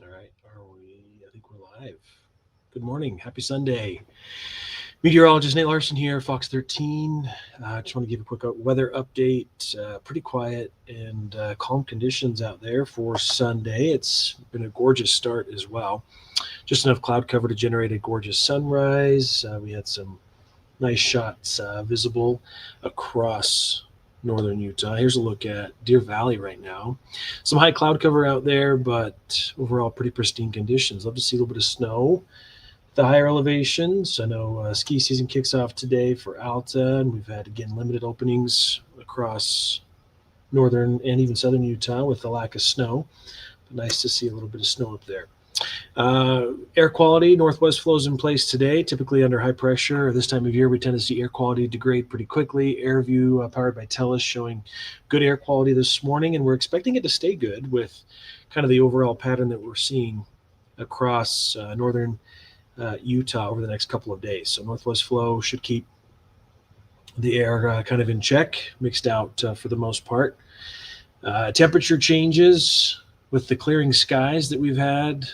All right, are we? I think we're live. Good morning. Happy Sunday. Meteorologist Nate Larson here, Fox 13. Just want to give a quick weather update. Pretty quiet and calm conditions out there for Sunday. It's been a gorgeous start as well. Just enough cloud cover to generate a gorgeous sunrise. We had some nice shots visible across northern Utah. Here's a look at Deer Valley right now. Some high cloud cover out there, but overall pretty pristine conditions. Love to see a little bit of snow. The higher elevations. I know ski season kicks off today for Alta, and we've had again limited openings across northern and even southern Utah with the lack of snow. But nice to see a little bit of snow up there. Air quality, northwest flows in place today, typically under high pressure. This time of year, we tend to see air quality degrade pretty quickly. AirView, powered by TELUS, showing good air quality this morning, and we're expecting it to stay good with kind of the overall pattern that we're seeing across northern Utah over the next couple of days. So northwest flow should keep the air kind of in check, mixed out for the most part. Temperature changes with the clearing skies that we've had.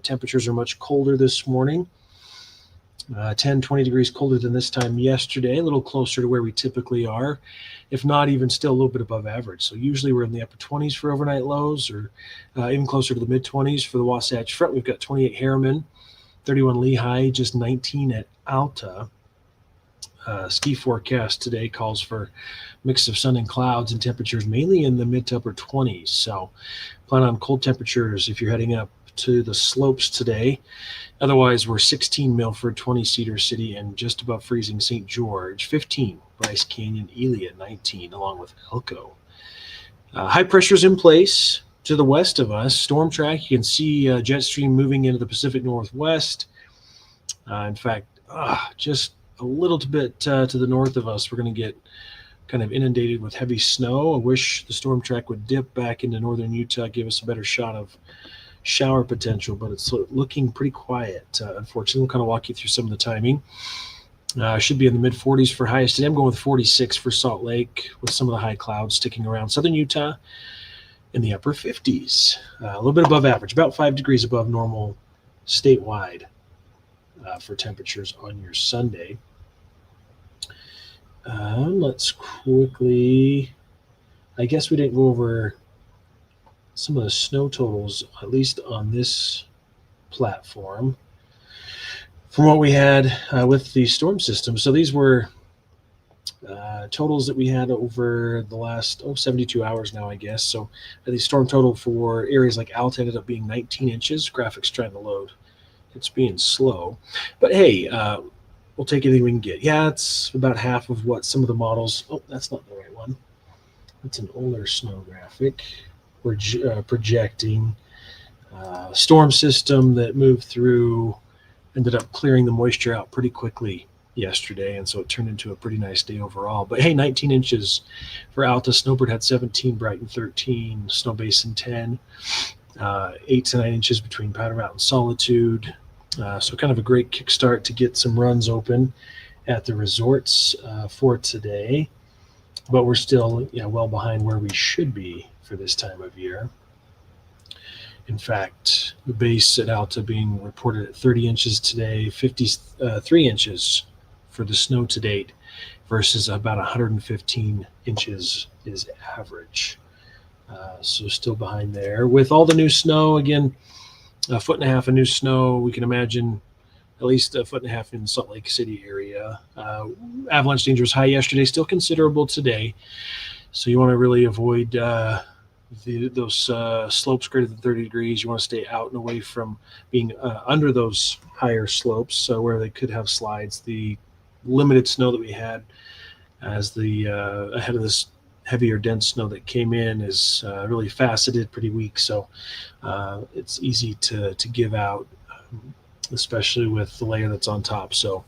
Temperatures are much colder this morning. 10, 20 degrees colder than this time yesterday, a little closer to where we typically are, if not even still a little bit above average. So usually we're in the upper 20s for overnight lows, or even closer to the mid 20s for the Wasatch Front. We've got 28 Harriman, 31 Lehigh, just 19 at Alta. Ski forecast today calls for mix of sun and clouds and temperatures mainly in the mid to upper 20s. So plan on cold temperatures if you're heading up to the slopes today. Otherwise, we're 16 Milford, 20 Cedar City, and just above freezing St. George, 15 Bryce Canyon, Ely at 19, along with Elko. High pressure's in place to the west of us. Storm track, you can see jet stream moving into the Pacific Northwest. In fact, just a little bit to the north of us, we're going to get kind of inundated with heavy snow. I wish the storm track would dip back into northern Utah, give us a better shot of shower potential, but it's looking pretty quiet. Unfortunately, we'll kind of walk you through some of the timing. Should be in the mid 40s for highest today. I'm going with 46 for Salt Lake, with some of the high clouds sticking around southern Utah in the upper 50s. A little bit above average, about 5 degrees above normal statewide for temperatures on your Sunday. Let's quickly, I guess we didn't go over some of the snow totals, at least on this platform, from what we had with the storm system. So these were totals that we had over the last 72 hours now, I guess. So the storm total for areas like Alta ended up being 19 inches. Graphics trying to load. It's being slow. But hey, we'll take anything we can get. Yeah, it's about half of what some of the models. Oh, that's not the right one. That's an older snow graphic. We're projecting storm system that moved through, ended up clearing the moisture out pretty quickly yesterday, and so it turned into a pretty nice day overall. But hey, 19 inches for Alta. Snowbird had 17, Brighton 13, Snow Basin 10, 8 to 9 inches between Powder Mountain, Solitude. So kind of a great kickstart to get some runs open at the resorts for today. But we're still well behind where we should be for this time of year. In fact, the base at Alta being reported at 30 inches today, 53 inches for the snow to date, versus about 115 inches is average. So still behind there. With all the new snow, again, a foot and a half of new snow, we can imagine at least a foot and a half in Salt Lake City area. Avalanche danger was high yesterday, still considerable today. So you want to really avoid those slopes greater than 30 degrees. You want to stay out and away from being under those higher slopes where they could have slides. The limited snow that we had as the ahead of this heavier dense snow that came in is really faceted, pretty weak. So it's easy to give out, especially with the layer that's on top. So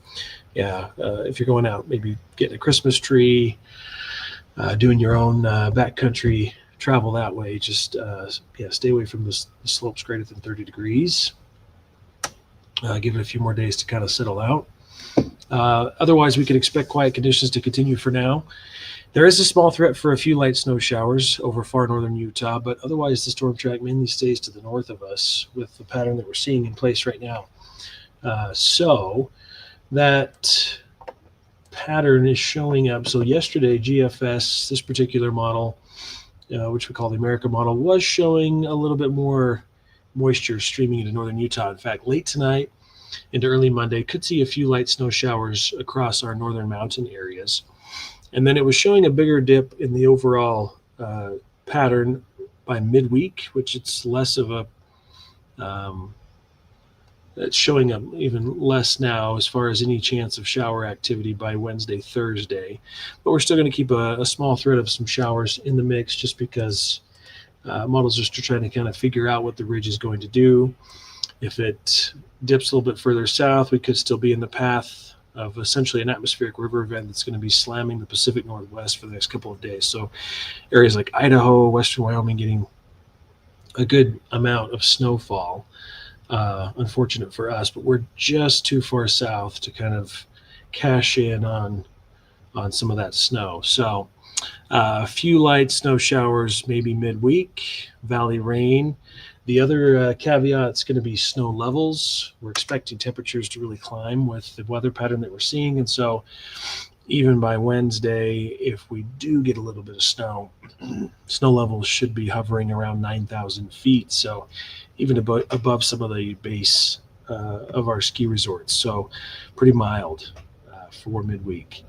yeah, if you're going out, maybe getting a Christmas tree, doing your own backcountry travel that way, just stay away from the slopes greater than 30 degrees. Give it a few more days to kind of settle out. Otherwise, we could expect quiet conditions to continue for now. There is a small threat for a few light snow showers over far northern Utah, but otherwise the storm track mainly stays to the north of us with the pattern that we're seeing in place right now. So that pattern is showing up. So yesterday, GFS, this particular model, which we call the America model, was showing a little bit more moisture streaming into northern Utah. In fact, late tonight into early Monday, could see a few light snow showers across our northern mountain areas. And then it was showing a bigger dip in the overall pattern by midweek, which it's less of a, it's showing up even less now as far as any chance of shower activity by Wednesday, Thursday. But we're still going to keep a small thread of some showers in the mix just because models are still trying to kind of figure out what the ridge is going to do. If it dips a little bit further south, we could still be in the path of essentially an atmospheric river event that's going to be slamming the Pacific Northwest for the next couple of days. So areas like Idaho, western Wyoming getting a good amount of snowfall. Unfortunate for us, but we're just too far south to kind of cash in on some of that snow. So a few light snow showers maybe midweek, valley rain. The other caveat is going to be snow levels. We're expecting temperatures to really climb with the weather pattern that we're seeing. And so even by Wednesday, if we do get a little bit of snow, snow levels should be hovering around 9,000 feet. So even above some of the base of our ski resorts. So pretty mild for midweek.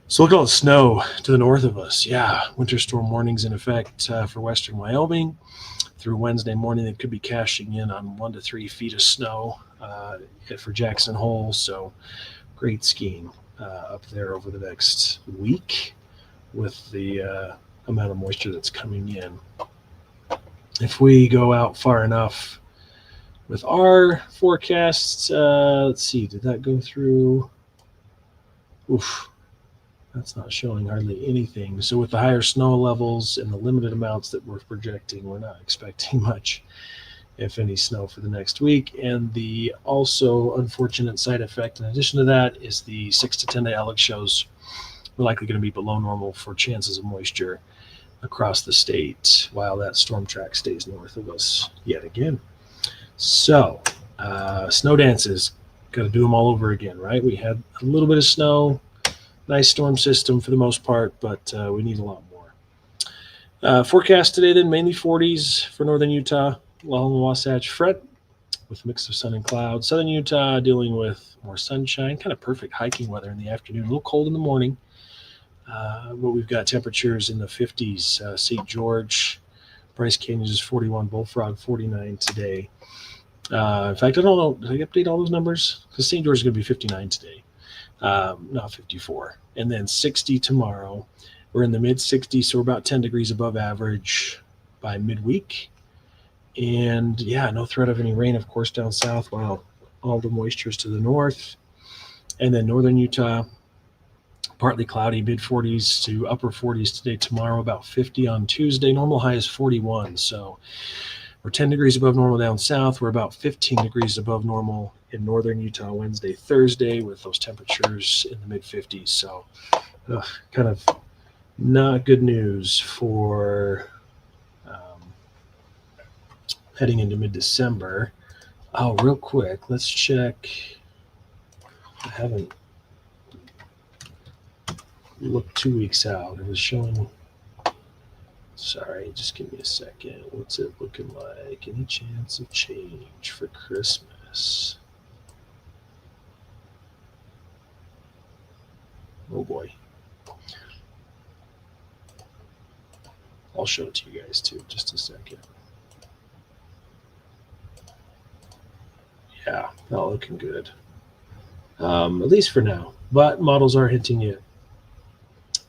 So look at all the snow to the north of us. Yeah, winter storm warnings in effect for western Wyoming. Through Wednesday morning, they could be cashing in on 1 to 3 feet of snow for Jackson Hole. So great skiing up there over the next week with the amount of moisture that's coming in. If we go out far enough with our forecasts, let's see, did that go through? Oof. That's not showing hardly anything. So with the higher snow levels and the limited amounts that we're projecting, we're not expecting much, if any, snow for the next week. And the also unfortunate side effect, in addition to that, is the 6 to 10 day outlook shows we're likely going to be below normal for chances of moisture across the state while that storm track stays north of us yet again. So snow dances, got to do them all over again, right? We had a little bit of snow. Nice storm system for the most part, but we need a lot more. Forecast today then, mainly 40s for northern Utah, along the Wasatch Front with a mix of sun and clouds. Southern Utah dealing with more sunshine, kind of perfect hiking weather in the afternoon. A little cold in the morning, but we've got temperatures in the 50s. St. George, Bryce Canyon is 41, Bullfrog 49 today. In fact, I don't know, did I update all those numbers? Because St. George is going to be 59 today. Not 54, and then 60 tomorrow. We're in the mid 60s, so we're about 10 degrees above average by midweek. And yeah, no threat of any rain, of course, down south, while all the moisture is to the north. And then northern Utah, partly cloudy, mid 40s to upper 40s today. Tomorrow, about 50 on Tuesday. Normal high is 41, so we're 10 degrees above normal down south. We're about 15 degrees above normal in northern Utah Wednesday, Thursday, with those temperatures in the mid 50s. So kind of not good news for heading into mid-December. Oh, real quick, let's check. I haven't looked 2 weeks out. It was showing. Sorry, just give me a second. What's it looking like? Any chance of change for Christmas? Oh boy. I'll show it to you guys too, just a second. Yeah, not looking good. At least for now. But models are hinting at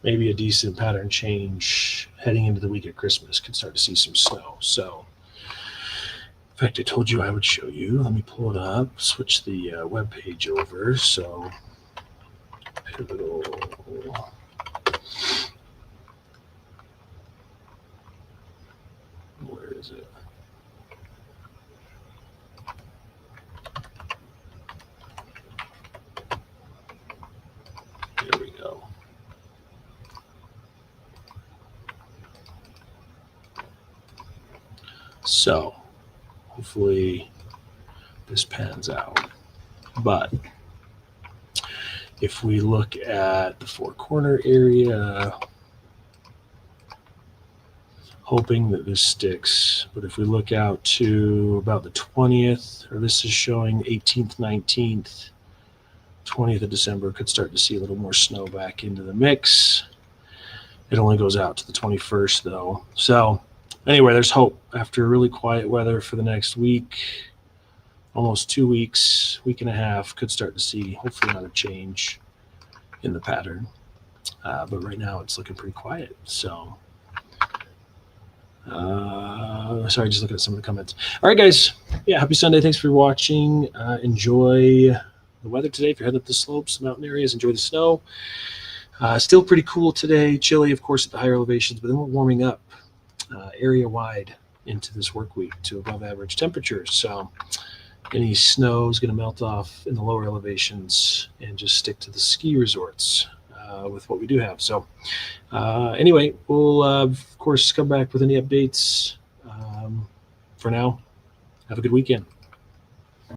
maybe a decent pattern change heading into the week of Christmas. Could start to see some snow. So, in fact, I told you I would show you. Let me pull it up, switch the web page over. So, pivotal. Where is it? So hopefully this pans out. But if we look at the Four Corner area, hoping that this sticks. But if we look out to about the 20th, or this is showing 18th, 19th, 20th of December, could start to see a little more snow back into the mix. It only goes out to the 21st though. So anyway, there's hope after really quiet weather for the next week, almost 2 weeks, week and a half, could start to see hopefully another change in the pattern. But right now it's looking pretty quiet. So sorry, just looking at some of the comments. All right, guys. Yeah, happy Sunday. Thanks for watching. Enjoy the weather today. If you're heading up the slopes, mountain areas, enjoy the snow. Still pretty cool today. Chilly, of course, at the higher elevations, but then we're warming up area-wide into this work week to above average temperatures. So any snow is going to melt off in the lower elevations and just stick to the ski resorts with what we do have. So anyway, we'll, of course, come back with any updates. For now, have a good weekend.